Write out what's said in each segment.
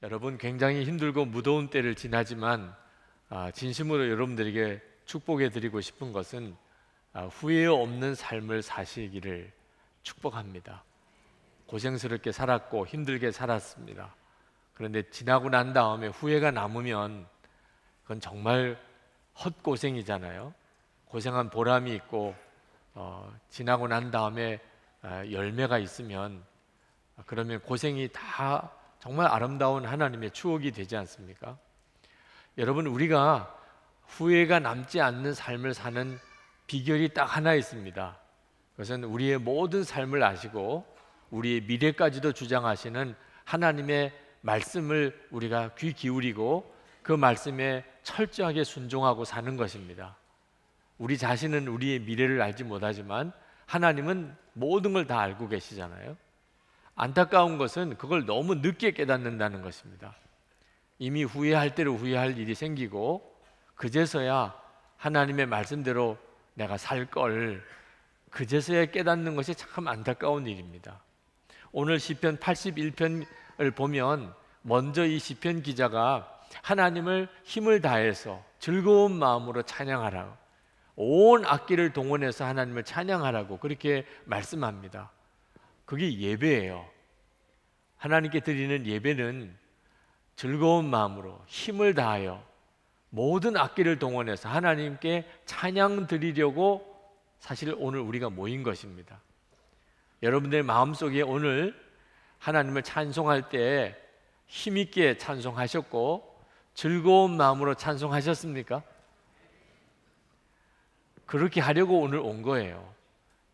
여러분, 굉장히 힘들고 무더운 때를 지나지만 진심으로 여러분들에게 축복해 드리고 싶은 것은 후회 없는 삶을 사시기를 축복합니다. 고생스럽게 살았고 힘들게 살았습니다. 그런데 지나고 난 다음에 후회가 남으면 그건 정말 헛고생이잖아요. 고생한 보람이 있고 지나고 난 다음에 열매가 있으면 그러면 고생이 다 정말 아름다운 하나님의 추억이 되지 않습니까? 여러분, 우리가 후회가 남지 않는 삶을 사는 비결이 딱 하나 있습니다. 그것은 우리의 모든 삶을 아시고 우리의 미래까지도 주장하시는 하나님의 말씀을 우리가 귀 기울이고 그 말씀에 철저하게 순종하고 사는 것입니다. 우리 자신은 우리의 미래를 알지 못하지만 하나님은 모든 걸 다 알고 계시잖아요. 안타까운 것은 그걸 너무 늦게 깨닫는다는 것입니다. 이미 후회할 대로 후회할 일이 생기고 그제서야 하나님의 말씀대로 내가 살 걸 그제서야 깨닫는 것이 참 안타까운 일입니다. 오늘 시편 81편을 보면 먼저 이 시편 기자가 하나님을 힘을 다해서 즐거운 마음으로 찬양하라고, 온 악기를 동원해서 하나님을 찬양하라고 그렇게 말씀합니다. 그게 예배예요. 하나님께 드리는 예배는 즐거운 마음으로 힘을 다하여 모든 악기를 동원해서 하나님께 찬양 드리려고 사실 오늘 우리가 모인 것입니다. 여러분들의 마음속에 오늘 하나님을 찬송할 때 힘있게 찬송하셨고 즐거운 마음으로 찬송하셨습니까? 그렇게 하려고 오늘 온 거예요.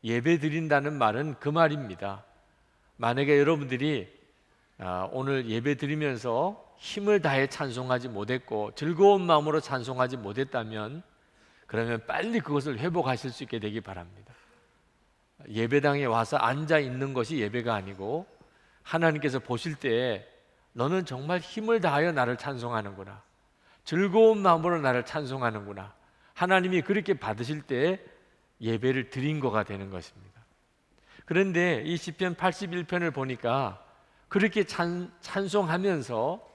예배 드린다는 말은 그 말입니다. 만약에 여러분들이 오늘 예배 드리면서 힘을 다해 찬송하지 못했고 즐거운 마음으로 찬송하지 못했다면 그러면 빨리 그것을 회복하실 수 있게 되기 바랍니다. 예배당에 와서 앉아 있는 것이 예배가 아니고 하나님께서 보실 때 너는 정말 힘을 다하여 나를 찬송하는구나, 즐거운 마음으로 나를 찬송하는구나, 하나님이 그렇게 받으실 때 예배를 드린 거가 되는 것입니다. 그런데 이 시편 81편을 보니까 그렇게 찬송하면서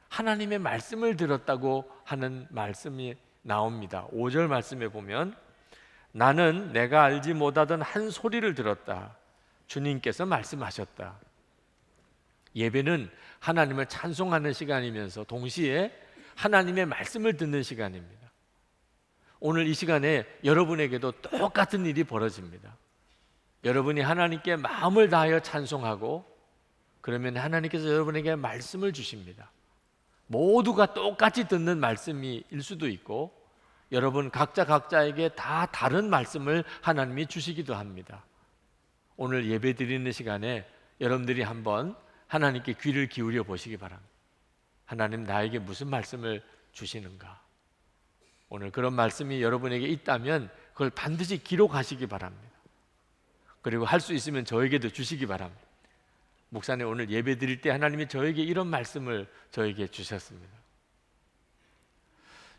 하나님의 말씀을 들었다고 하는 말씀이 나옵니다. 5절 말씀에 보면 나는 내가 알지 못하던 한 소리를 들었다. 주님께서 말씀하셨다. 예배는 하나님을 찬송하는 시간이면서 동시에 하나님의 말씀을 듣는 시간입니다. 오늘 이 시간에 여러분에게도 똑같은 일이 벌어집니다. 여러분이 하나님께 마음을 다하여 찬송하고 그러면 하나님께서 여러분에게 말씀을 주십니다. 모두가 똑같이 듣는 말씀일 수도 있고 여러분 각자에게 다 다른 말씀을 하나님이 주시기도 합니다. 오늘 예배 드리는 시간에 여러분들이 한번 하나님께 귀를 기울여 보시기 바랍니다. 하나님, 나에게 무슨 말씀을 주시는가? 오늘 그런 말씀이 여러분에게 있다면 그걸 반드시 기록하시기 바랍니다. 그리고 할 수 있으면 저에게도 주시기 바랍니다. 목사님, 오늘 예배 드릴 때 하나님이 저에게 이런 말씀을 저에게 주셨습니다.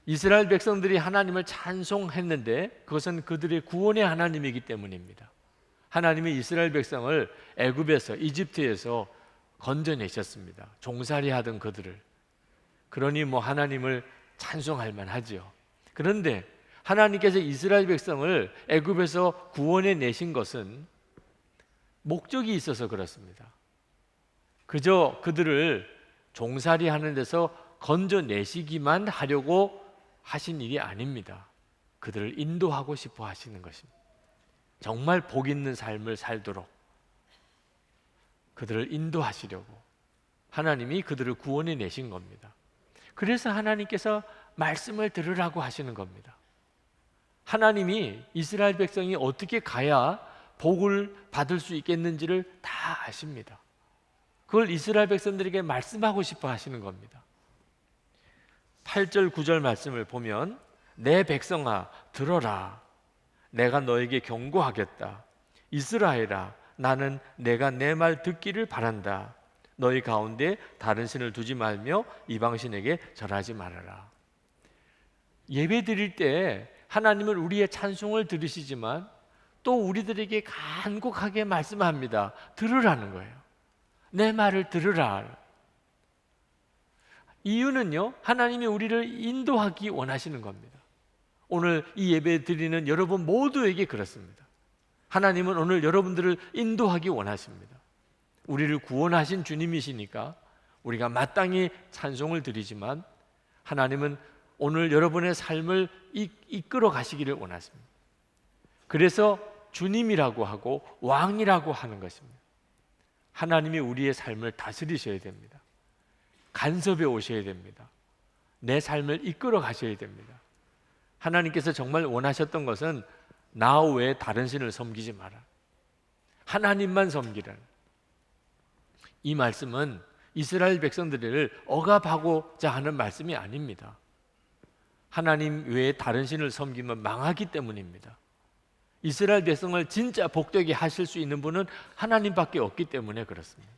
이스라엘 백성들이 하나님을 찬송했는데 그것은 그들의 구원의 하나님이기 때문입니다. 하나님이 이스라엘 백성을 애굽에서, 이집트에서 건져내셨습니다. 종살이 하던 그들을. 그러니 하나님을 찬송할 만하죠. 그런데 하나님께서 이스라엘 백성을 애굽에서 구원해 내신 것은 목적이 있어서 그렇습니다. 그저 그들을 종살이 하는 데서 건져내시기만 하려고 하신 일이 아닙니다. 그들을 인도하고 싶어 하시는 것입니다. 정말 복 있는 삶을 살도록 그들을 인도하시려고 하나님이 그들을 구원해 내신 겁니다. 그래서 하나님께서 말씀을 들으라고 하시는 겁니다. 하나님이 이스라엘 백성이 어떻게 가야 복을 받을 수 있겠는지를 다 아십니다. 그걸 이스라엘 백성들에게 말씀하고 싶어 하시는 겁니다. 8절 9절 말씀을 보면 내 백성아 들어라, 내가 너에게 경고하겠다. 이스라엘아, 나는 내가 내 말 듣기를 바란다. 너희 가운데 다른 신을 두지 말며 이방신에게 절하지 말아라. 예배 드릴 때 하나님은 우리의 찬송을 들으시지만 또 우리들에게 간곡하게 말씀합니다. 들으라는 거예요. 내 말을 들으라. 이유는요, 하나님이 우리를 인도하기 원하시는 겁니다. 오늘 이 예배 드리는 여러분 모두에게 그렇습니다. 하나님은 오늘 여러분들을 인도하기 원하십니다. 우리를 구원하신 주님이시니까 우리가 마땅히 찬송을 드리지만 하나님은 오늘 여러분의 삶을 이끌어 가시기를 원하십니다. 그래서 주님이라고 하고 왕이라고 하는 것입니다. 하나님이 우리의 삶을 다스리셔야 됩니다. 간섭해 오셔야 됩니다. 내 삶을 이끌어 가셔야 됩니다. 하나님께서 정말 원하셨던 것은 나 외에 다른 신을 섬기지 마라, 하나님만 섬기라. 이 말씀은 이스라엘 백성들을 억압하고자 하는 말씀이 아닙니다. 하나님 외에 다른 신을 섬기면 망하기 때문입니다. 이스라엘 백성을 진짜 복되게 하실 수 있는 분은 하나님밖에 없기 때문에 그렇습니다.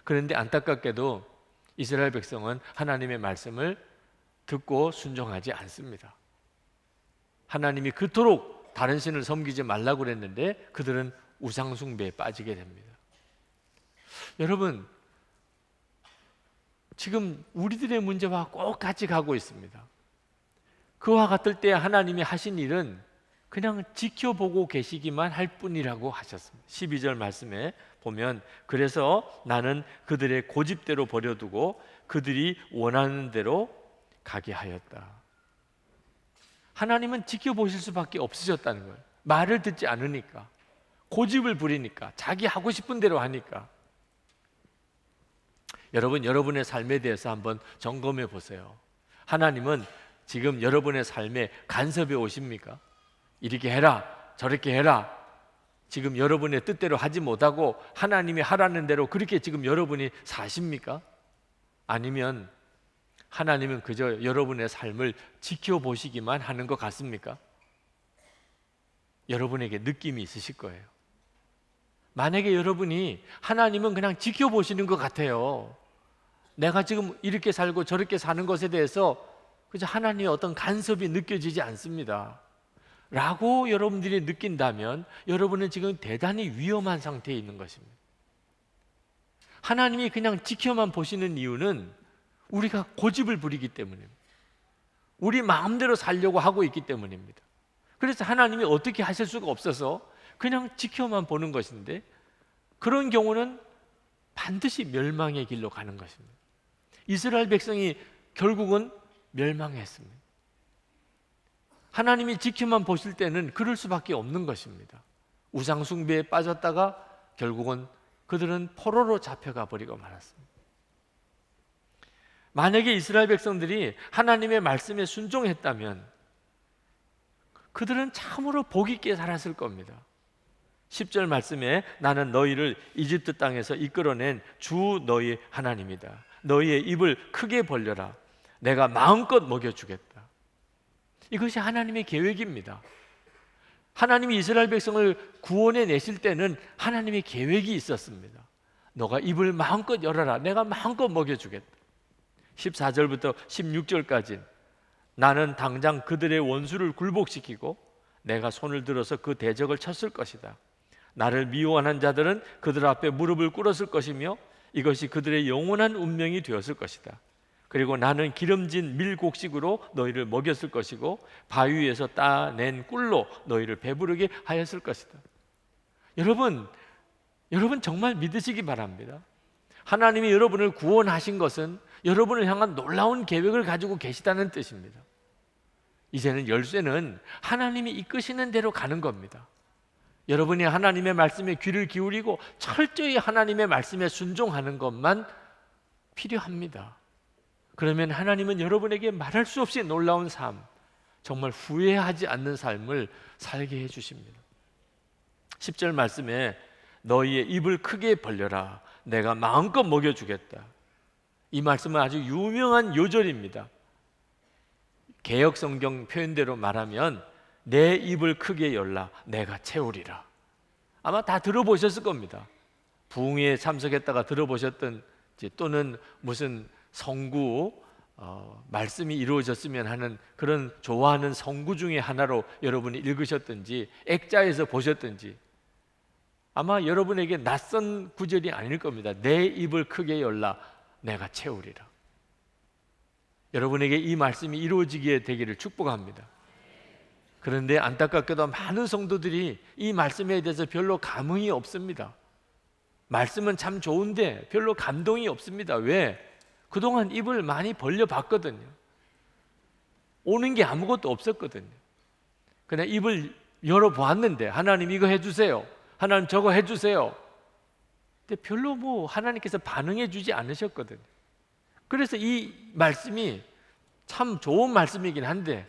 그런데 안타깝게도 이스라엘 백성은 하나님의 말씀을 듣고 순종하지 않습니다. 하나님이 그토록 다른 신을 섬기지 말라고 그랬는데 그들은 우상 숭배에 빠지게 됩니다. 여러분, 지금 우리들의 문제와 꼭 같이 가고 있습니다. 그와 같을 때 하나님이 하신 일은 그냥 지켜보고 계시기만 할 뿐이라고 하셨습니다. 12절 말씀에 보면 그래서 나는 그들의 고집대로 버려두고 그들이 원하는 대로 가게 하였다. 하나님은 지켜보실 수밖에 없으셨다는 거예요. 말을 듣지 않으니까, 고집을 부리니까, 자기 하고 싶은 대로 하니까. 여러분, 여러분의 삶에 대해서 한번 점검해 보세요. 하나님은 지금 여러분의 삶에 간섭해 오십니까? 이렇게 해라, 저렇게 해라. 지금 여러분의 뜻대로 하지 못하고 하나님이 하라는 대로 그렇게 지금 여러분이 사십니까? 아니면 하나님은 그저 여러분의 삶을 지켜보시기만 하는 것 같습니까? 여러분에게 느낌이 있으실 거예요. 만약에 여러분이 하나님은 그냥 지켜보시는 것 같아요, 내가 지금 이렇게 살고 저렇게 사는 것에 대해서 그저 하나님의 어떤 간섭이 느껴지지 않습니다 라고 여러분들이 느낀다면 여러분은 지금 대단히 위험한 상태에 있는 것입니다. 하나님이 그냥 지켜만 보시는 이유는 우리가 고집을 부리기 때문입니다. 우리 마음대로 살려고 하고 있기 때문입니다. 그래서 하나님이 어떻게 하실 수가 없어서 그냥 지켜만 보는 것인데, 그런 경우는 반드시 멸망의 길로 가는 것입니다. 이스라엘 백성이 결국은 멸망했습니다. 하나님이 지켜만 보실 때는 그럴 수밖에 없는 것입니다. 우상 숭배에 빠졌다가 결국은 그들은 포로로 잡혀가 버리고 말았습니다. 만약에 이스라엘 백성들이 하나님의 말씀에 순종했다면 그들은 참으로 복 있게 살았을 겁니다. 10절 말씀에 나는 너희를 이집트 땅에서 이끌어낸 주 너희 하나님이다. 너희의 입을 크게 벌려라. 내가 마음껏 먹여주겠다. 이것이 하나님의 계획입니다. 하나님이 이스라엘 백성을 구원해 내실 때는 하나님의 계획이 있었습니다. 너가 입을 마음껏 열어라. 내가 마음껏 먹여주겠다. 14절부터 16절까지 나는 당장 그들의 원수를 굴복시키고 내가 손을 들어서 그 대적을 쳤을 것이다. 나를 미워하는 자들은 그들 앞에 무릎을 꿇었을 것이며 이것이 그들의 영원한 운명이 되었을 것이다. 그리고 나는 기름진 밀곡식으로 너희를 먹였을 것이고 바위에서 따낸 꿀로 너희를 배부르게 하였을 것이다. 여러분 정말 믿으시기 바랍니다. 하나님이 여러분을 구원하신 것은 여러분을 향한 놀라운 계획을 가지고 계시다는 뜻입니다. 이제는 열쇠는 하나님이 이끄시는 대로 가는 겁니다. 여러분이 하나님의 말씀에 귀를 기울이고 철저히 하나님의 말씀에 순종하는 것만 필요합니다. 그러면 하나님은 여러분에게 말할 수 없이 놀라운 삶, 정말 후회하지 않는 삶을 살게 해주십니다. 10절 말씀에 너희의 입을 크게 벌려라. 내가 마음껏 먹여주겠다. 이 말씀은 아주 유명한 요절입니다. 개역 성경 표현대로 말하면 내 입을 크게 열라. 내가 채우리라. 아마 다 들어보셨을 겁니다. 부흥회에 참석했다가 들어보셨든지 또는 무슨 성구 말씀이 이루어졌으면 하는 그런 좋아하는 성구 중에 하나로 여러분이 읽으셨든지 액자에서 보셨든지 아마 여러분에게 낯선 구절이 아닐 겁니다. 내 입을 크게 열라. 내가 채우리라. 여러분에게 이 말씀이 이루어지게 되기를 축복합니다. 그런데 안타깝게도 많은 성도들이 이 말씀에 대해서 별로 감흥이 없습니다. 말씀은 참 좋은데 별로 감동이 없습니다. 왜? 그동안 입을 많이 벌려봤거든요. 오는 게 아무것도 없었거든요. 그냥 입을 열어보았는데 하나님 이거 해주세요, 하나님 저거 해주세요. 근데 별로 하나님께서 반응해 주지 않으셨거든요. 그래서 이 말씀이 참 좋은 말씀이긴 한데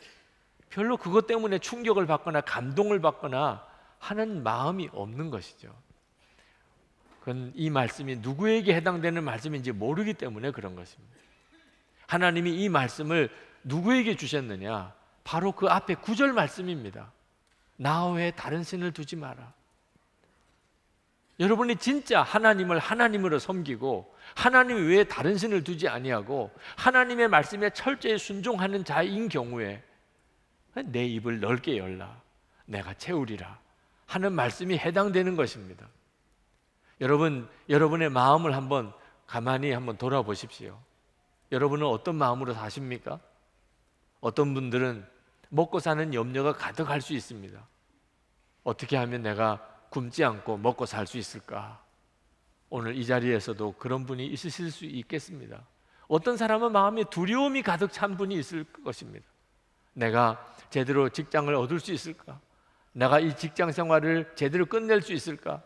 별로 그것 때문에 충격을 받거나 감동을 받거나 하는 마음이 없는 것이죠. 그건 이 말씀이 누구에게 해당되는 말씀인지 모르기 때문에 그런 것입니다. 하나님이 이 말씀을 누구에게 주셨느냐? 바로 그 앞에 9절 말씀입니다. 나 외에 다른 신을 두지 마라. 여러분이 진짜 하나님을 하나님으로 섬기고 하나님 외에 다른 신을 두지 아니하고 하나님의 말씀에 철저히 순종하는 자인 경우에 내 입을 넓게 열라, 내가 채우리라 하는 말씀이 해당되는 것입니다. 여러분, 여러분의 마음을 가만히 한번 돌아보십시오. 여러분은 어떤 마음으로 사십니까? 어떤 분들은 먹고 사는 염려가 가득할 수 있습니다. 어떻게 하면 내가 굶지 않고 먹고 살 수 있을까? 오늘 이 자리에서도 그런 분이 있으실 수 있겠습니다. 어떤 사람은 마음에 두려움이 가득 찬 분이 있을 것입니다. 내가 제대로 직장을 얻을 수 있을까? 내가 이 직장 생활을 제대로 끝낼 수 있을까?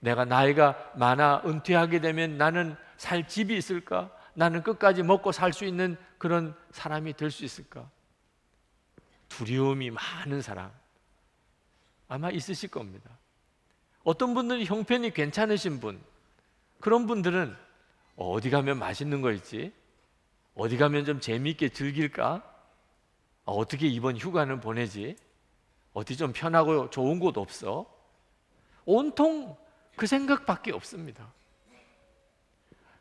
내가 나이가 많아 은퇴하게 되면 나는 살 집이 있을까? 나는 끝까지 먹고 살 수 있는 그런 사람이 될 수 있을까? 두려움이 많은 사람 아마 있으실 겁니다. 어떤 분들은 형편이 괜찮으신 분, 그런 분들은 어디 가면 맛있는 거 있지? 어디 가면 좀 재미있게 즐길까? 어떻게 이번 휴가는 보내지? 어디 좀 편하고 좋은 곳 없어? 온통 그 생각밖에 없습니다.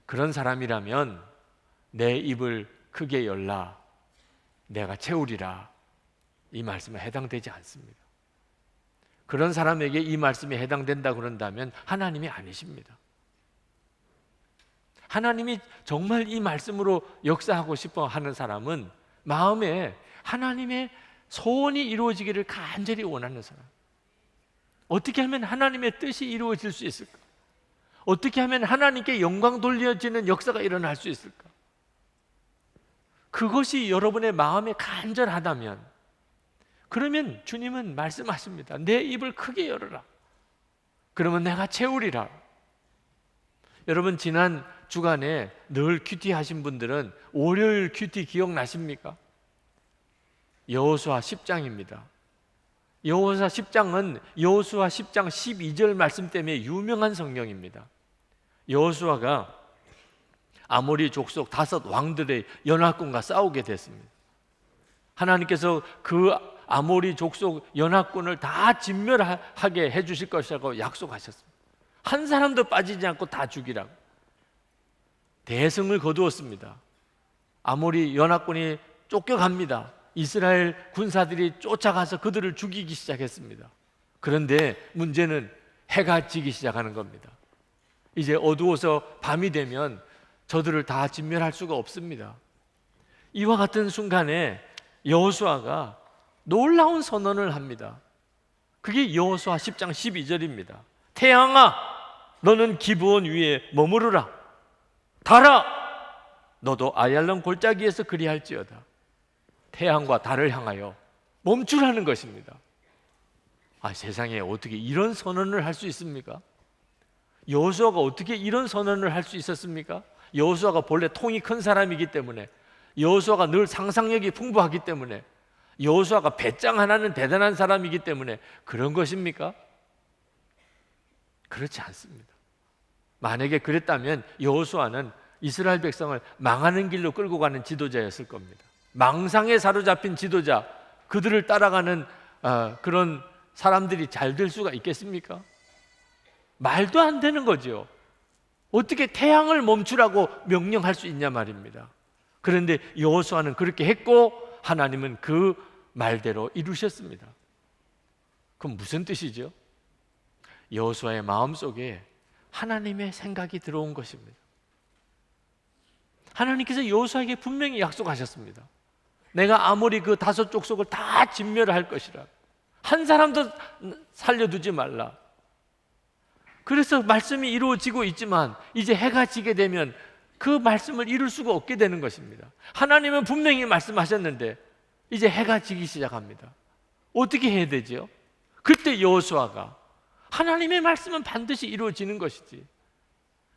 그런 사람이라면 내 입을 크게 열라, 내가 채우리라, 이 말씀에 해당되지 않습니다. 그런 사람에게 이 말씀이 해당된다 그런다면 하나님이 아니십니다. 하나님이 정말 이 말씀으로 역사하고 싶어 하는 사람은 마음에 하나님의 소원이 이루어지기를 간절히 원하는 사람. 어떻게 하면 하나님의 뜻이 이루어질 수 있을까? 어떻게 하면 하나님께 영광 돌려지는 역사가 일어날 수 있을까? 그것이 여러분의 마음에 간절하다면, 그러면 주님은 말씀하십니다. 내 입을 크게 열어라. 그러면 내가 채우리라. 여러분, 지난 주간에 늘 큐티 하신 분들은 월요일 큐티 기억나십니까? 여호수아 10장입니다. 여호수아 10장은 여호수아 10장 12절 말씀 때문에 유명한 성경입니다. 여호수아가 아모리 족속 5 왕들의 연합군과 싸우게 됐습니다. 하나님께서 그 아모리 족속 연합군을 다 진멸하게 해주실 것이라고 약속하셨습니다. 한 사람도 빠지지 않고 다 죽이라고. 대승을 거두었습니다. 아모리 연합군이 쫓겨갑니다. 이스라엘 군사들이 쫓아가서 그들을 죽이기 시작했습니다. 그런데 문제는 해가 지기 시작하는 겁니다. 이제 어두워서 밤이 되면 저들을 다 진멸할 수가 없습니다. 이와 같은 순간에 여호수아가 놀라운 선언을 합니다. 그게 여호수아 10장 12절입니다. 태양아, 너는 기브온 위에 머무르라. 달아, 너도 아얄론 골짜기에서 그리할지어다. 태양과 달을 향하여 멈추라는 것입니다. 세상에 어떻게 이런 선언을 할 수 있습니까? 여호수아가 어떻게 이런 선언을 할 수 있었습니까? 여호수아가 본래 통이 큰 사람이기 때문에, 여호수아가 늘 상상력이 풍부하기 때문에, 여호수아가 배짱 하나는 대단한 사람이기 때문에 그런 것입니까? 그렇지 않습니다. 만약에 그랬다면 여호수아는 이스라엘 백성을 망하는 길로 끌고 가는 지도자였을 겁니다. 망상에 사로잡힌 지도자, 그들을 따라가는 그런 사람들이 잘 될 수가 있겠습니까? 말도 안 되는 거죠. 어떻게 태양을 멈추라고 명령할 수 있냐 말입니다. 그런데 여호수아는 그렇게 했고 하나님은 그 말대로 이루셨습니다. 그럼 무슨 뜻이죠? 여호수아의 마음속에 하나님의 생각이 들어온 것입니다. 하나님께서 여호수아에게 분명히 약속하셨습니다. 내가 아모리 그 5족속을 다 진멸할 것이라. 한 사람도 살려두지 말라. 그래서 말씀이 이루어지고 있지만 이제 해가 지게 되면 그 말씀을 이룰 수가 없게 되는 것입니다. 하나님은 분명히 말씀하셨는데 이제 해가 지기 시작합니다. 어떻게 해야 되죠? 그때 여호수아가 하나님의 말씀은 반드시 이루어지는 것이지,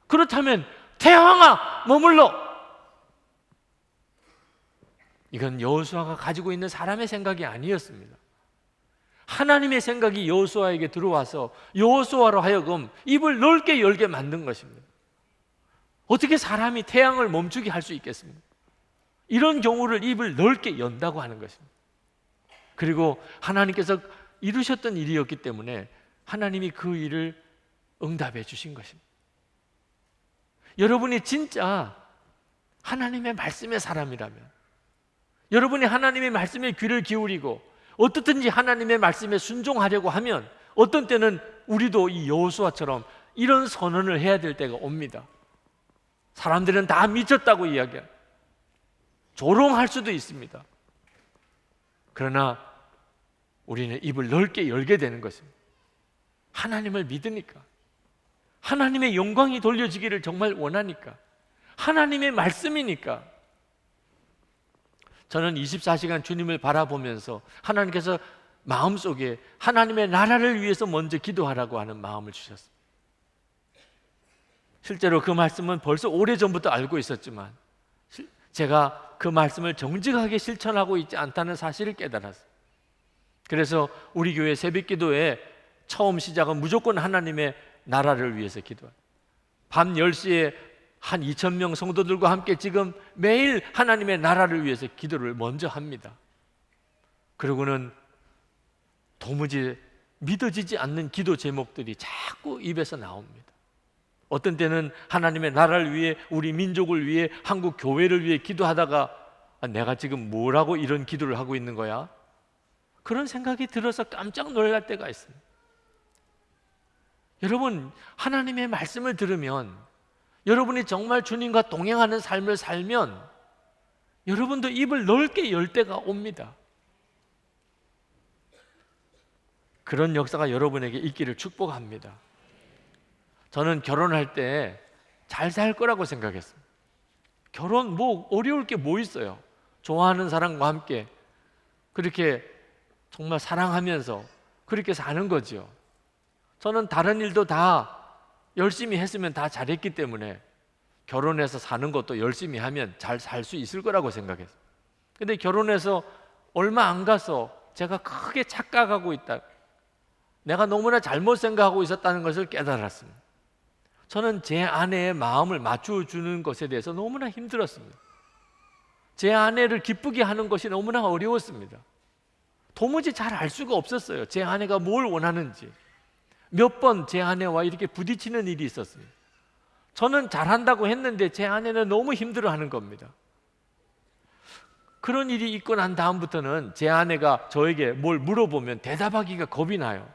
그렇다면 태양아 머물러. 이건 여호수아가 가지고 있는 사람의 생각이 아니었습니다. 하나님의 생각이 여호수아에게 들어와서 여호수아로 하여금 입을 넓게 열게 만든 것입니다. 어떻게 사람이 태양을 멈추게 할 수 있겠습니까? 이런 경우를 입을 넓게 연다고 하는 것입니다. 그리고 하나님께서 이루셨던 일이었기 때문에 하나님이 그 일을 응답해 주신 것입니다. 여러분이 진짜 하나님의 말씀의 사람이라면, 여러분이 하나님의 말씀에 귀를 기울이고 어떻든지 하나님의 말씀에 순종하려고 하면 어떤 때는 우리도 이 여호수아처럼 이런 선언을 해야 될 때가 옵니다. 사람들은 다 미쳤다고 이야기해요. 조롱할 수도 있습니다. 그러나 우리는 입을 넓게 열게 되는 것입니다. 하나님을 믿으니까, 하나님의 영광이 돌려지기를 정말 원하니까, 하나님의 말씀이니까. 저는 24시간 주님을 바라보면서 하나님께서 마음속에 하나님의 나라를 위해서 먼저 기도하라고 하는 마음을 주셨습니다. 실제로 그 말씀은 벌써 오래전부터 알고 있었지만 제가 그 말씀을 정직하게 실천하고 있지 않다는 사실을 깨달았어요. 그래서 우리 교회 새벽기도에 처음 시작은 무조건 하나님의 나라를 위해서 기도해요. 밤 10시에 한 2,000명 성도들과 함께 지금 매일 하나님의 나라를 위해서 기도를 먼저 합니다. 그러고는 도무지 믿어지지 않는 기도 제목들이 자꾸 입에서 나옵니다. 어떤 때는 하나님의 나라를 위해, 우리 민족을 위해, 한국 교회를 위해 기도하다가 내가 지금 뭐라고 이런 기도를 하고 있는 거야? 그런 생각이 들어서 깜짝 놀랄 때가 있습니다. 여러분, 하나님의 말씀을 들으면, 여러분이 정말 주님과 동행하는 삶을 살면 여러분도 입을 넓게 열 때가 옵니다. 그런 역사가 여러분에게 있기를 축복합니다. 저는 결혼할 때 잘 살 거라고 생각했습니다. 결혼 뭐 어려울 게 뭐 있어요? 좋아하는 사람과 함께 그렇게 정말 사랑하면서 그렇게 사는 거죠. 저는 다른 일도 다 열심히 했으면 다 잘했기 때문에 결혼해서 사는 것도 열심히 하면 잘 살 수 있을 거라고 생각했어요. 근데 결혼해서 얼마 안 가서 제가 크게 착각하고 있다, 내가 너무나 잘못 생각하고 있었다는 것을 깨달았습니다. 저는 제 아내의 마음을 맞춰주는 것에 대해서 너무나 힘들었습니다. 제 아내를 기쁘게 하는 것이 너무나 어려웠습니다. 도무지 잘 알 수가 없었어요. 제 아내가 뭘 원하는지. 몇 번 제 아내와 이렇게 부딪히는 일이 있었습니다. 저는 잘한다고 했는데 제 아내는 너무 힘들어하는 겁니다. 그런 일이 있고 난 다음부터는 제 아내가 저에게 뭘 물어보면 대답하기가 겁이 나요.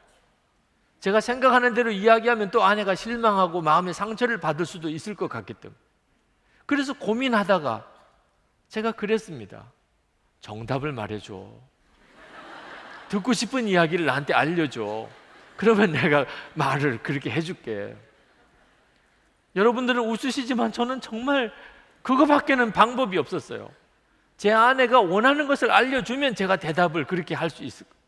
제가 생각하는 대로 이야기하면 또 아내가 실망하고 마음의 상처를 받을 수도 있을 것 같기 때문에. 그래서 고민하다가 제가 그랬습니다. 정답을 말해줘. 듣고 싶은 이야기를 나한테 알려줘. 그러면 내가 말을 그렇게 해줄게. 여러분들은 웃으시지만 저는 정말 그거밖에는 방법이 없었어요. 제 아내가 원하는 것을 알려주면 제가 대답을 그렇게 할 수 있을 거예요.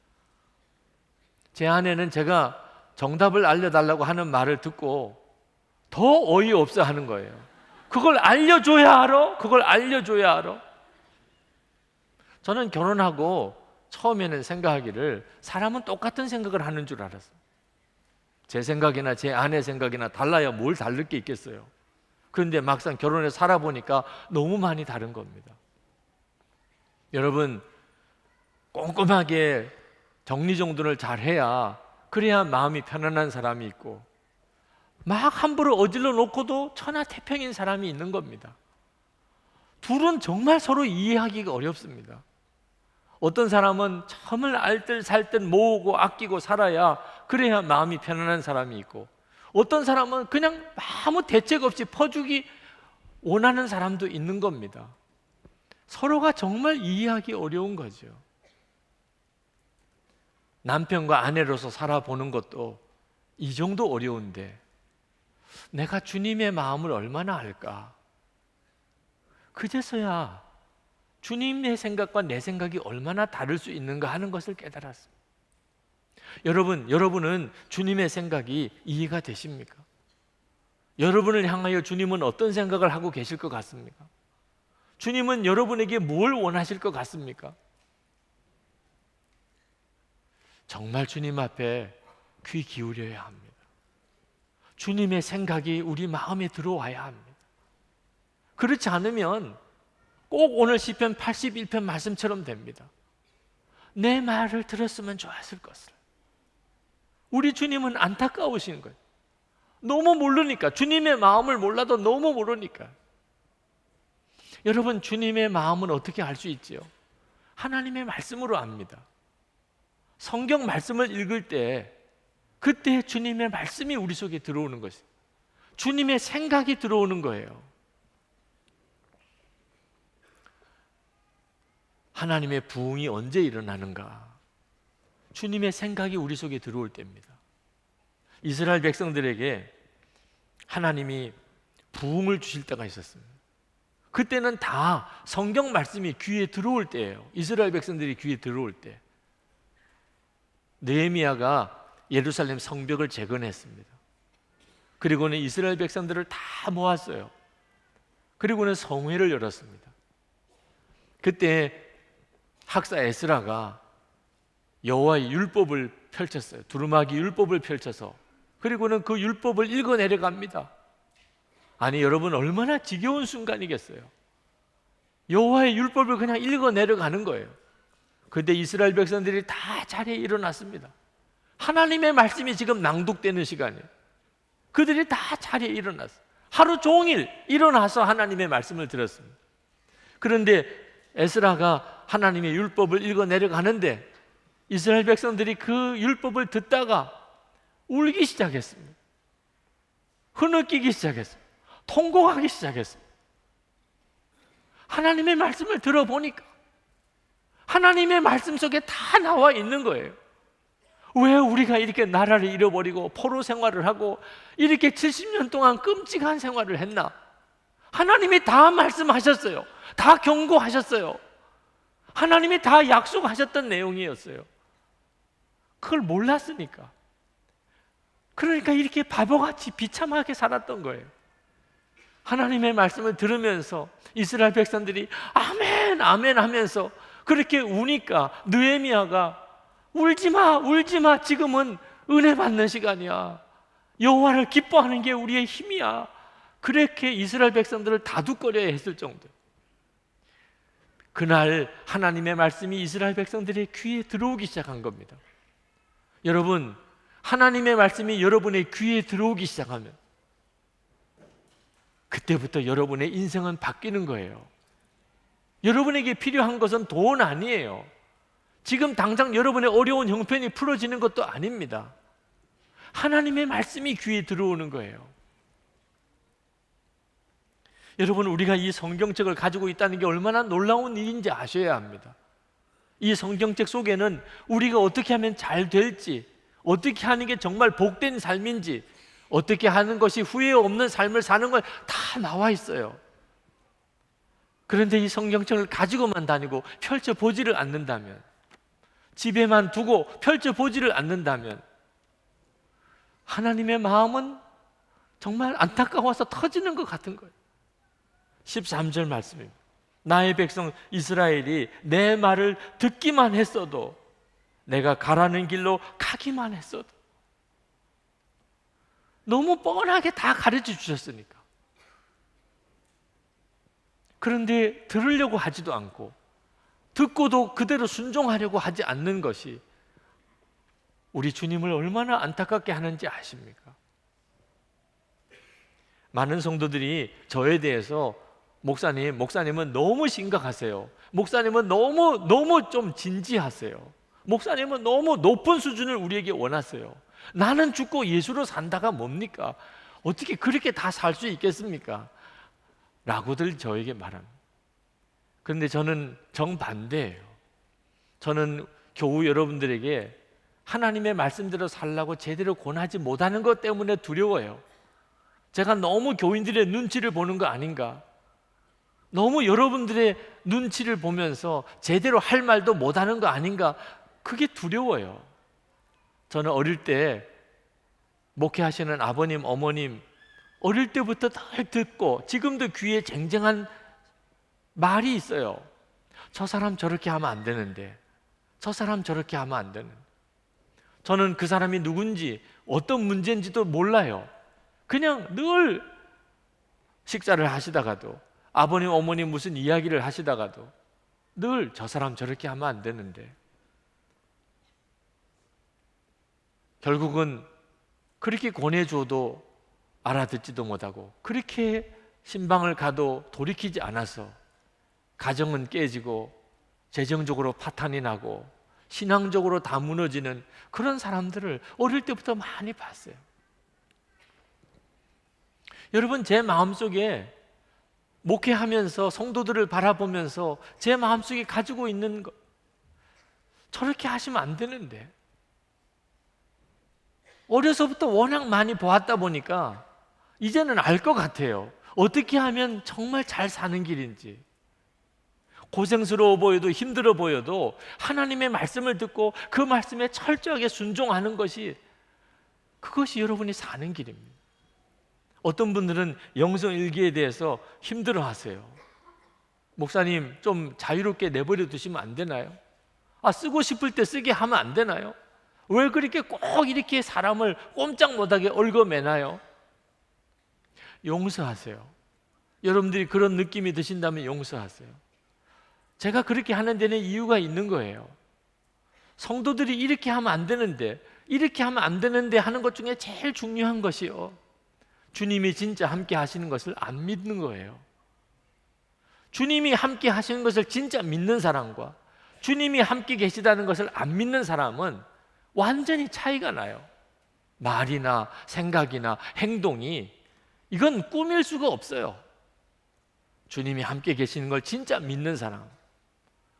제 아내는 제가 정답을 알려달라고 하는 말을 듣고 더 어이없어 하는 거예요. 그걸 알려줘야 알아? 그걸 알려줘야 알아? 저는 결혼하고 처음에는 생각하기를 사람은 똑같은 생각을 하는 줄 알았어요. 제 생각이나 제 아내 생각이나 달라야 뭘 다를 게 있겠어요. 그런데 막상 결혼해서 살아보니까 너무 많이 다른 겁니다. 여러분, 꼼꼼하게 정리정돈을 잘해야, 그래야 마음이 편안한 사람이 있고, 막 함부로 어질러 놓고도 천하태평인 사람이 있는 겁니다. 둘은 정말 서로 이해하기가 어렵습니다. 어떤 사람은 참을 알뜰살뜰 모으고 아끼고 살아야, 그래야 마음이 편안한 사람이 있고, 어떤 사람은 그냥 아무 대책 없이 퍼주기 원하는 사람도 있는 겁니다. 서로가 정말 이해하기 어려운 거죠. 남편과 아내로서 살아보는 것도 이 정도 어려운데 내가 주님의 마음을 얼마나 알까? 그제서야 주님의 생각과 내 생각이 얼마나 다를 수 있는가 하는 것을 깨달았습니다. 여러분은 주님의 생각이 이해가 되십니까? 여러분을 향하여 주님은 어떤 생각을 하고 계실 것 같습니까? 주님은 여러분에게 뭘 원하실 것 같습니까? 정말 주님 앞에 귀 기울여야 합니다. 주님의 생각이 우리 마음에 들어와야 합니다. 그렇지 않으면 꼭 오늘 시편 81편 말씀처럼 됩니다. 내 말을 들었으면 좋았을 것을. 우리 주님은 안타까우신 거예요. 너무 모르니까, 주님의 마음을 몰라도 너무 모르니까. 여러분, 주님의 마음은 어떻게 알 수 있지요? 하나님의 말씀으로 압니다. 성경 말씀을 읽을 때 그때 주님의 말씀이 우리 속에 들어오는 것이에요. 주님의 생각이 들어오는 거예요. 하나님의 부흥이 언제 일어나는가? 주님의 생각이 우리 속에 들어올 때입니다. 이스라엘 백성들에게 하나님이 부흥을 주실 때가 있었습니다. 그때는 다 성경 말씀이 귀에 들어올 때예요. 이스라엘 백성들이 귀에 들어올 때. 느헤미야가 예루살렘 성벽을 재건했습니다. 그리고는 이스라엘 백성들을 다 모았어요. 그리고는 성회를 열었습니다. 그때 학사 에스라가 여호와의 율법을 펼쳤어요. 두루마기 율법을 펼쳐서, 그리고는 그 율법을 읽어 내려갑니다. 아니, 여러분, 얼마나 지겨운 순간이겠어요. 여호와의 율법을 그냥 읽어 내려가는 거예요. 그때 이스라엘 백성들이 다 자리에 일어났습니다. 하나님의 말씀이 지금 낭독되는 시간이에요. 그들이 다 자리에 일어났어요. 하루 종일 일어나서 하나님의 말씀을 들었습니다. 그런데 에스라가 하나님의 율법을 읽어 내려가는데 이스라엘 백성들이 그 율법을 듣다가 울기 시작했습니다. 흐느끼기 시작했습니다. 통곡하기 시작했습니다. 하나님의 말씀을 들어보니까 하나님의 말씀 속에 다 나와 있는 거예요. 왜 우리가 이렇게 나라를 잃어버리고 포로 생활을 하고 이렇게 70년 동안 끔찍한 생활을 했나? 하나님이 다 말씀하셨어요. 다 경고하셨어요. 하나님이 다 약속하셨던 내용이었어요. 그걸 몰랐으니까. 그러니까 이렇게 바보같이 비참하게 살았던 거예요. 하나님의 말씀을 들으면서 이스라엘 백성들이 아멘 아멘 하면서 그렇게 우니까 느헤미야가 울지마 울지마, 지금은 은혜 받는 시간이야. 여호와를 기뻐하는 게 우리의 힘이야. 그렇게 이스라엘 백성들을 다독거려야 했을 정도. 그날 하나님의 말씀이 이스라엘 백성들의 귀에 들어오기 시작한 겁니다. 여러분, 하나님의 말씀이 여러분의 귀에 들어오기 시작하면 그때부터 여러분의 인생은 바뀌는 거예요. 여러분에게 필요한 것은 돈 아니에요. 지금 당장 여러분의 어려운 형편이 풀어지는 것도 아닙니다. 하나님의 말씀이 귀에 들어오는 거예요. 여러분, 우리가 이 성경책을 가지고 있다는 게 얼마나 놀라운 일인지 아셔야 합니다. 이 성경책 속에는 우리가 어떻게 하면 잘 될지, 어떻게 하는 게 정말 복된 삶인지, 어떻게 하는 것이 후회 없는 삶을 사는 걸 다 나와 있어요. 그런데 이 성경책을 가지고만 다니고 펼쳐보지를 않는다면, 집에만 두고 펼쳐보지를 않는다면 하나님의 마음은 정말 안타까워서 터지는 것 같은 거예요. 13절 말씀입니다. 나의 백성 이스라엘이 내 말을 듣기만 했어도, 내가 가라는 길로 가기만 했어도, 너무 뻔하게 다 가르쳐 주셨으니까. 그런데 들으려고 하지도 않고 듣고도 그대로 순종하려고 하지 않는 것이 우리 주님을 얼마나 안타깝게 하는지 아십니까? 많은 성도들이 저에 대해서 목사님은 너무 심각하세요. 목사님은 너무 좀 진지하세요. 목사님은 너무 높은 수준을 우리에게 원하세요. 나는 죽고 예수로 산다가 뭡니까? 어떻게 그렇게 다 살 수 있겠습니까? 라고들 저에게 말합니다. 그런데 저는 정반대예요. 저는 교우 여러분들에게 하나님의 말씀대로 살라고 제대로 권하지 못하는 것 때문에 두려워요. 제가 너무 교인들의 눈치를 보는 거 아닌가? 너무 여러분들의 눈치를 보면서 제대로 할 말도 못하는 거 아닌가? 그게 두려워요. 저는 어릴 때 목회하시는 아버님, 어머님 어릴 때부터 늘 듣고 지금도 귀에 쟁쟁한 말이 있어요. 저 사람 저렇게 하면 안 되는데, 저 사람 저렇게 하면 안 되는데. 저는 그 사람이 누군지 어떤 문제인지도 몰라요. 그냥 늘 식사를 하시다가도 아버님 어머님 무슨 이야기를 하시다가도 늘 저 사람 저렇게 하면 안 되는데, 결국은 그렇게 권해줘도 알아듣지도 못하고 그렇게 신방을 가도 돌이키지 않아서 가정은 깨지고 재정적으로 파탄이 나고 신앙적으로 다 무너지는 그런 사람들을 어릴 때부터 많이 봤어요. 여러분, 제 마음속에 목회하면서 성도들을 바라보면서 제 마음속에 가지고 있는 것, 저렇게 하시면 안 되는데, 어려서부터 워낙 많이 보았다 보니까 이제는 알 것 같아요. 어떻게 하면 정말 잘 사는 길인지. 고생스러워 보여도 힘들어 보여도 하나님의 말씀을 듣고 그 말씀에 철저하게 순종하는 것이, 그것이 여러분이 사는 길입니다. 어떤 분들은 영성일기에 대해서 힘들어하세요. 목사님, 좀 자유롭게 내버려 두시면 안 되나요? 쓰고 싶을 때 쓰게 하면 안 되나요? 왜 그렇게 꼭 이렇게 사람을 꼼짝 못하게 얽어매나요? 용서하세요. 여러분들이 그런 느낌이 드신다면 용서하세요. 제가 그렇게 하는 데는 이유가 있는 거예요. 성도들이 이렇게 하면 안 되는데, 이렇게 하면 안 되는데 하는 것 중에 제일 중요한 것이요, 주님이 진짜 함께 하시는 것을 안 믿는 거예요. 주님이 함께 하시는 것을 진짜 믿는 사람과 주님이 함께 계시다는 것을 안 믿는 사람은 완전히 차이가 나요. 말이나 생각이나 행동이, 이건 꾸밀 수가 없어요. 주님이 함께 계시는 걸 진짜 믿는 사람,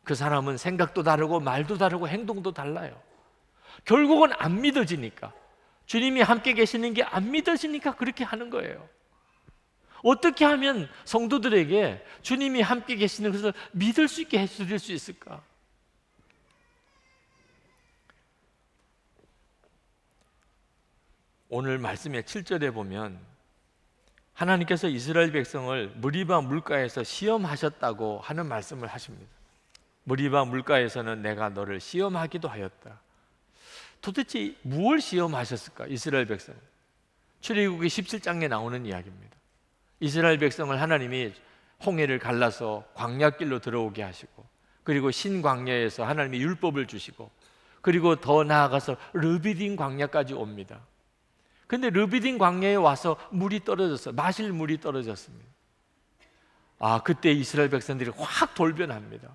그 사람은 생각도 다르고 말도 다르고 행동도 달라요. 결국은 안 믿어지니까, 주님이 함께 계시는 게 안 믿어지니까 그렇게 하는 거예요. 어떻게 하면 성도들에게 주님이 함께 계시는 것을 믿을 수 있게 해드릴 수 있을까? 오늘 말씀의 7절에 보면 하나님께서 이스라엘 백성을 무리바 물가에서 시험하셨다고 하는 말씀을 하십니다. 무리바 물가에서는 내가 너를 시험하기도 하였다. 도대체 무엇을 시험하셨을까? 이스라엘 백성. 출애굽기 17장에 나오는 이야기입니다. 이스라엘 백성을 하나님이 홍해를 갈라서 광야길로 들어오게 하시고, 그리고 신광야에서 하나님이 율법을 주시고, 그리고 더 나아가서 르비딘 광야까지 옵니다. 근데 르비딘 광야에 와서 물이 떨어졌어요. 마실 물이 떨어졌습니다. 그때 이스라엘 백성들이 확 돌변합니다.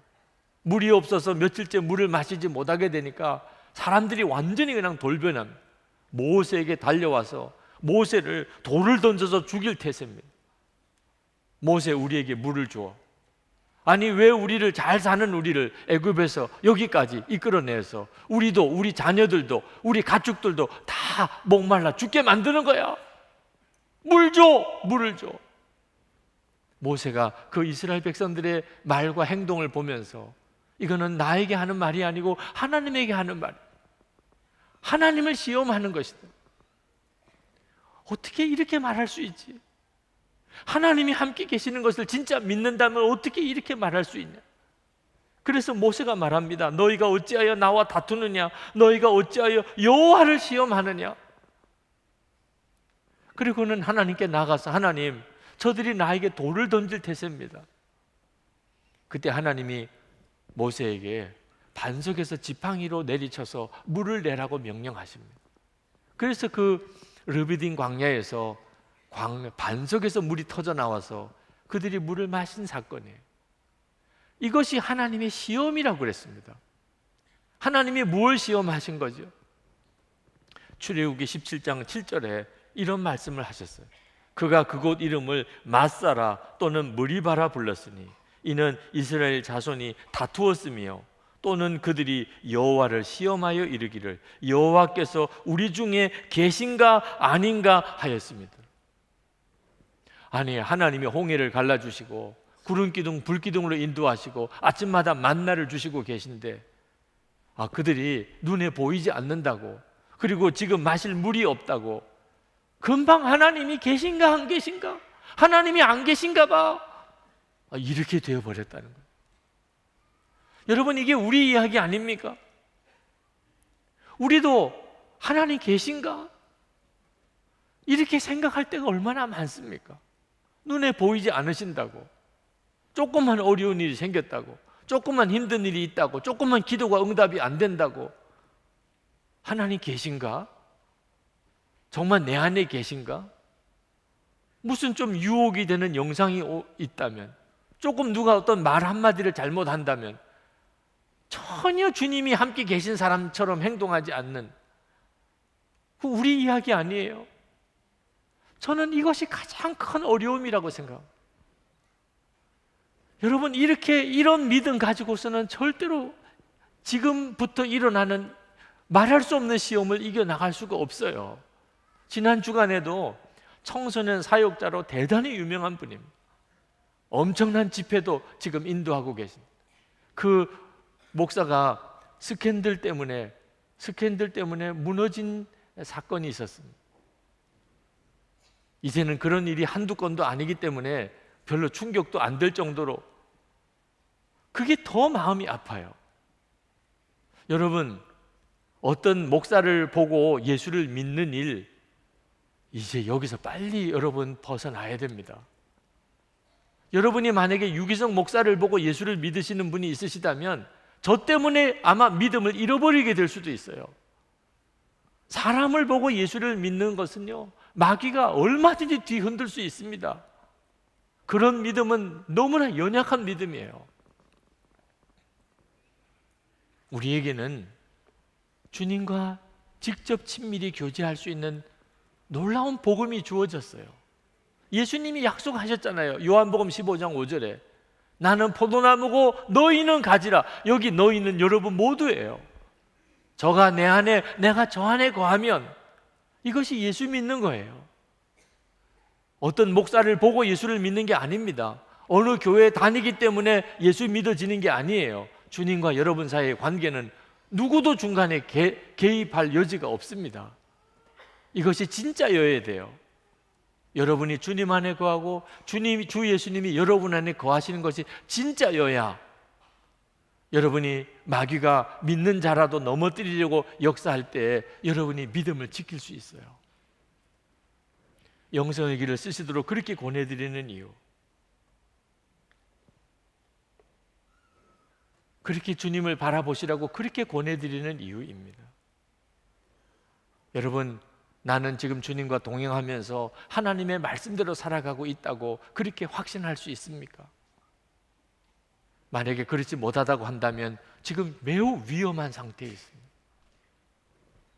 물이 없어서 며칠째 물을 마시지 못하게 되니까 사람들이 완전히 그냥 돌변합니다. 모세에게 달려와서 모세를 돌을 던져서 죽일 태세입니다. 모세, 우리에게 물을 줘. 아니, 왜 우리를, 잘 사는 우리를 애굽에서 여기까지 이끌어내서 우리도, 우리 자녀들도, 우리 가축들도 다 목말라 죽게 만드는 거야. 물 줘, 물을 줘. 모세가 그 이스라엘 백성들의 말과 행동을 보면서 이거는 나에게 하는 말이 아니고 하나님에게 하는 말, 하나님을 시험하는 것이다. 어떻게 이렇게 말할 수 있지? 하나님이 함께 계시는 것을 진짜 믿는다면 어떻게 이렇게 말할 수 있냐? 그래서 모세가 말합니다. 너희가 어찌하여 나와 다투느냐? 너희가 어찌하여 여호와를 시험하느냐? 그리고는 하나님께 나가서, 하나님, 저들이 나에게 돌을 던질 태세입니다. 그때 하나님이 모세에게 반석에서 지팡이로 내리쳐서 물을 내라고 명령하십니다. 그래서 그 르비딘 광야에서 반석에서 물이 터져 나와서 그들이 물을 마신 사건이에요. 이것이 하나님의 시험이라고 그랬습니다. 하나님이 무엇을 시험하신 거죠? 출애굽기 17장 7절에 이런 말씀을 하셨어요. 그가 그곳 이름을 마사라 또는 무리바라 불렀으니 이는 이스라엘 자손이 다투었으며 또는 그들이 여호와를 시험하여 이르기를 여호와께서 우리 중에 계신가 아닌가 하였습니다. 아니, 하나님이 홍해를 갈라주시고 구름 기둥 불 기둥으로 인도하시고 아침마다 만나를 주시고 계신데 그들이 눈에 보이지 않는다고, 그리고 지금 마실 물이 없다고, 금방 하나님이 계신가 안 계신가, 하나님이 안 계신가 봐, 이렇게 되어버렸다는 거예요. 여러분, 이게 우리 이야기 아닙니까? 우리도 하나님 계신가? 이렇게 생각할 때가 얼마나 많습니까? 눈에 보이지 않으신다고, 조금만 어려운 일이 생겼다고, 조금만 힘든 일이 있다고, 조금만 기도가 응답이 안 된다고, 하나님 계신가? 정말 내 안에 계신가? 무슨 좀 유혹이 되는 영상이 있다면, 조금 누가 어떤 말 한마디를 잘못한다면 전혀 주님이 함께 계신 사람처럼 행동하지 않는, 그 우리 이야기 아니에요. 저는 이것이 가장 큰 어려움이라고 생각합니다. 여러분, 이런 믿음 가지고서는 절대로 지금부터 일어나는 말할 수 없는 시험을 이겨나갈 수가 없어요. 지난 주간에도 청소년 사역자로 대단히 유명한 분입니다. 엄청난 집회도 지금 인도하고 계십니다. 그 목사가 스캔들 때문에 무너진 사건이 있었습니다. 이제는 그런 일이 한두 건도 아니기 때문에 별로 충격도 안 될 정도로, 그게 더 마음이 아파요. 여러분, 어떤 목사를 보고 예수를 믿는 일, 이제 여기서 빨리 여러분 벗어나야 됩니다. 여러분이 만약에 유기성 목사를 보고 예수를 믿으시는 분이 있으시다면 저 때문에 아마 믿음을 잃어버리게 될 수도 있어요. 사람을 보고 예수를 믿는 것은요, 마귀가 얼마든지 뒤흔들 수 있습니다. 그런 믿음은 너무나 연약한 믿음이에요. 우리에게는 주님과 직접 친밀히 교제할 수 있는 놀라운 복음이 주어졌어요. 예수님이 약속하셨잖아요. 요한복음 15장 5절에 나는 포도나무고 너희는 가지라. 여기 너희는 여러분 모두예요. 저가 내 안에, 내가 저 안에 거하면, 이것이 예수 믿는 거예요. 어떤 목사를 보고 예수를 믿는 게 아닙니다. 어느 교회에 다니기 때문에 예수 믿어지는 게 아니에요. 주님과 여러분 사이의 관계는 누구도 중간에 개입할 여지가 없습니다. 이것이 진짜여야 돼요. 여러분이 주님 안에 거하고 주 예수님이 여러분 안에 거하시는 것이 진짜여야 여러분이 마귀가 믿는 자라도 넘어뜨리려고 역사할 때 여러분이 믿음을 지킬 수 있어요. 영성의 길을 쓰시도록 그렇게 권해드리는 이유, 그렇게 주님을 바라보시라고 그렇게 권해드리는 이유입니다. 여러분, 나는 지금 주님과 동행하면서 하나님의 말씀대로 살아가고 있다고 그렇게 확신할 수 있습니까? 만약에 그렇지 못하다고 한다면 지금 매우 위험한 상태에 있습니다.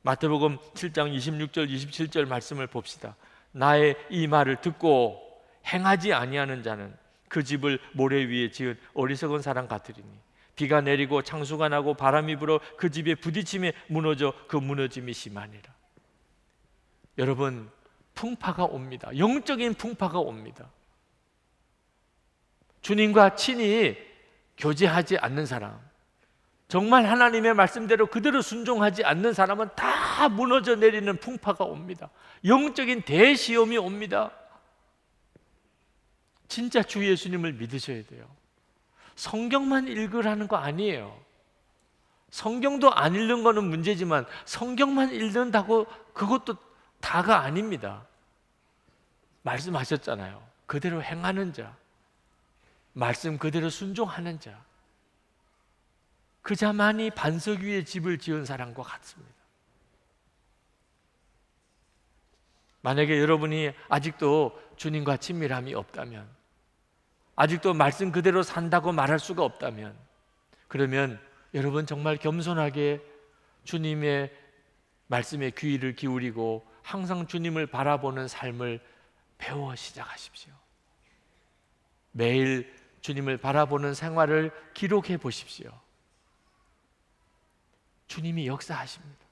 마태복음 7장 26절 27절 말씀을 봅시다. 나의 이 말을 듣고 행하지 아니하는 자는 그 집을 모래 위에 지은 어리석은 사람 같으리니 비가 내리고 창수가 나고 바람이 불어 그 집에 부딪힘에 무너져 그 무너짐이 심하니라. 여러분, 풍파가 옵니다. 영적인 풍파가 옵니다. 주님과 친히 교제하지 않는 사람, 정말 하나님의 말씀대로 그대로 순종하지 않는 사람은 다 무너져 내리는 풍파가 옵니다. 영적인 대시험이 옵니다. 진짜 주 예수님을 믿으셔야 돼요. 성경만 읽으라는 거 아니에요. 성경도 안 읽는 거는 문제지만 성경만 읽는다고 그것도 다가 아닙니다. 말씀하셨잖아요. 그대로 행하는 자, 말씀 그대로 순종하는 자, 그 자만이 반석 위에 집을 지은 사람과 같습니다. 만약에 여러분이 아직도 주님과 친밀함이 없다면, 아직도 말씀 그대로 산다고 말할 수가 없다면, 그러면 여러분 정말 겸손하게 주님의 말씀에 귀를 기울이고 항상 주님을 바라보는 삶을 배워 시작하십시오. 매일 주님을 바라보는 생활을 기록해 보십시오. 주님이 역사하십니다.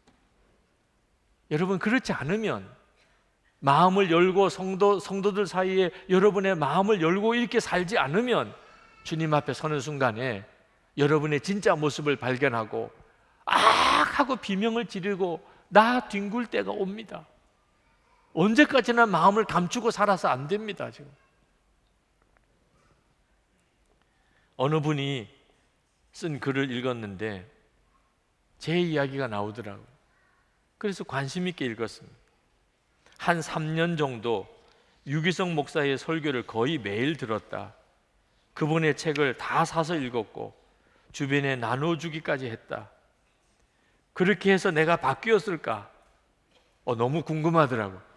여러분, 그렇지 않으면 마음을 열고 성도들 사이에 여러분의 마음을 열고 이렇게 살지 않으면 주님 앞에 서는 순간에 여러분의 진짜 모습을 발견하고 악 하고 비명을 지르고 나 뒹굴 때가 옵니다. 언제까지나 마음을 감추고 살아서 안 됩니다. 지금 어느 분이 쓴 글을 읽었는데 제 이야기가 나오더라고요. 그래서 관심 있게 읽었습니다. 한 3년 정도 유기성 목사의 설교를 거의 매일 들었다. 그분의 책을 다 사서 읽었고 주변에 나눠주기까지 했다. 그렇게 해서 내가 바뀌었을까? 너무 궁금하더라고요.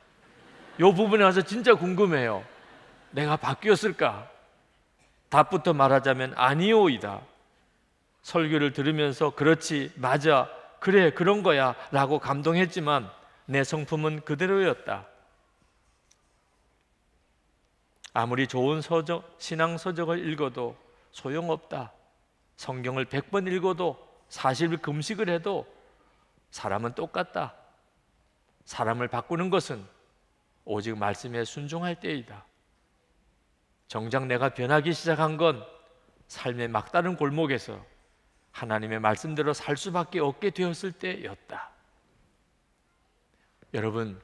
이 부분에 와서 진짜 궁금해요. 내가 바뀌었을까? 답부터 말하자면 아니오이다. 설교를 들으면서 그렇지, 맞아, 그래, 그런 거야 라고 감동했지만 내 성품은 그대로였다. 아무리 좋은 신앙 서적을 읽어도 소용없다. 성경을 100번 읽어도 40일 금식을 해도 사람은 똑같다. 사람을 바꾸는 것은 오직 말씀에 순종할 때이다. 정작 내가 변하기 시작한 건 삶의 막다른 골목에서 하나님의 말씀대로 살 수밖에 없게 되었을 때였다. 여러분,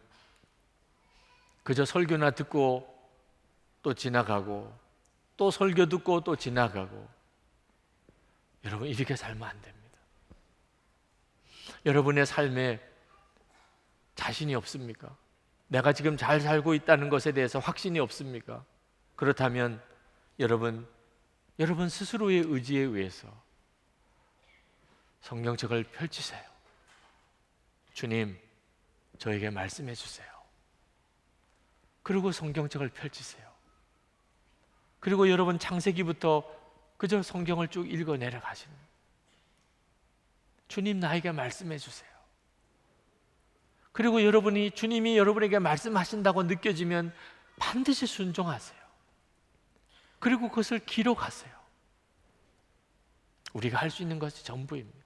그저 설교나 듣고 또 지나가고 또 설교 듣고 또 지나가고, 여러분 이렇게 살면 안 됩니다. 여러분의 삶에 자신이 없습니까? 내가 지금 잘 살고 있다는 것에 대해서 확신이 없습니까? 그렇다면 여러분 스스로의 의지에 의해서 성경책을 펼치세요. 주님, 저에게 말씀해 주세요. 그리고 성경책을 펼치세요. 그리고 여러분 창세기부터 그저 성경을 쭉 읽어 내려가시는, 주님 나에게 말씀해 주세요. 그리고 주님이 여러분에게 말씀하신다고 느껴지면 반드시 순종하세요. 그리고 그것을 기록하세요. 우리가 할 수 있는 것이 전부입니다.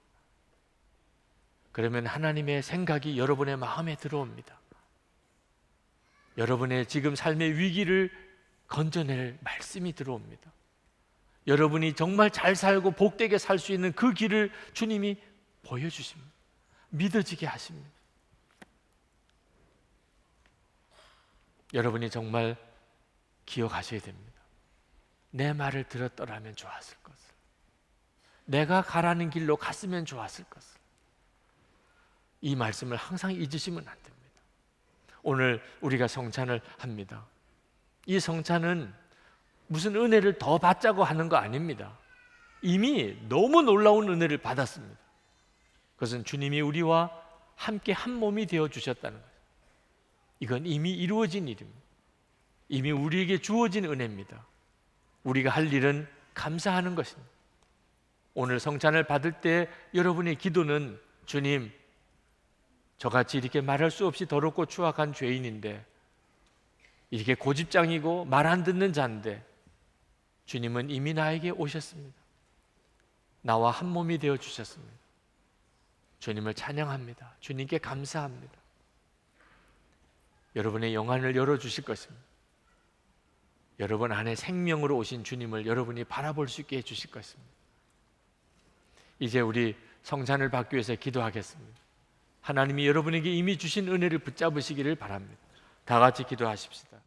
그러면 하나님의 생각이 여러분의 마음에 들어옵니다. 여러분의 지금 삶의 위기를 건져낼 말씀이 들어옵니다. 여러분이 정말 잘 살고 복되게 살 수 있는 그 길을 주님이 보여주십니다. 믿어지게 하십니다. 여러분이 정말 기억하셔야 됩니다. 내 말을 들었더라면 좋았을 것을, 내가 가라는 길로 갔으면 좋았을 것을. 이 말씀을 항상 잊으시면 안 됩니다. 오늘 우리가 성찬을 합니다. 이 성찬은 무슨 은혜를 더 받자고 하는 거 아닙니다. 이미 너무 놀라운 은혜를 받았습니다. 그것은 주님이 우리와 함께 한 몸이 되어 주셨다는 거예요. 이건 이미 이루어진 일입니다. 이미 우리에게 주어진 은혜입니다. 우리가 할 일은 감사하는 것입니다. 오늘 성찬을 받을 때 여러분의 기도는, 주님, 저같이 이렇게 말할 수 없이 더럽고 추악한 죄인인데, 이렇게 고집장이고 말 안 듣는 자인데 주님은 이미 나에게 오셨습니다. 나와 한 몸이 되어 주셨습니다. 주님을 찬양합니다. 주님께 감사합니다. 여러분의 영안을 열어주실 것입니다. 여러분 안에 생명으로 오신 주님을 여러분이 바라볼 수 있게 해주실 것입니다. 이제 우리 성찬을 받기 위해서 기도하겠습니다. 하나님이 여러분에게 이미 주신 은혜를 붙잡으시기를 바랍니다. 다 같이 기도하십시다.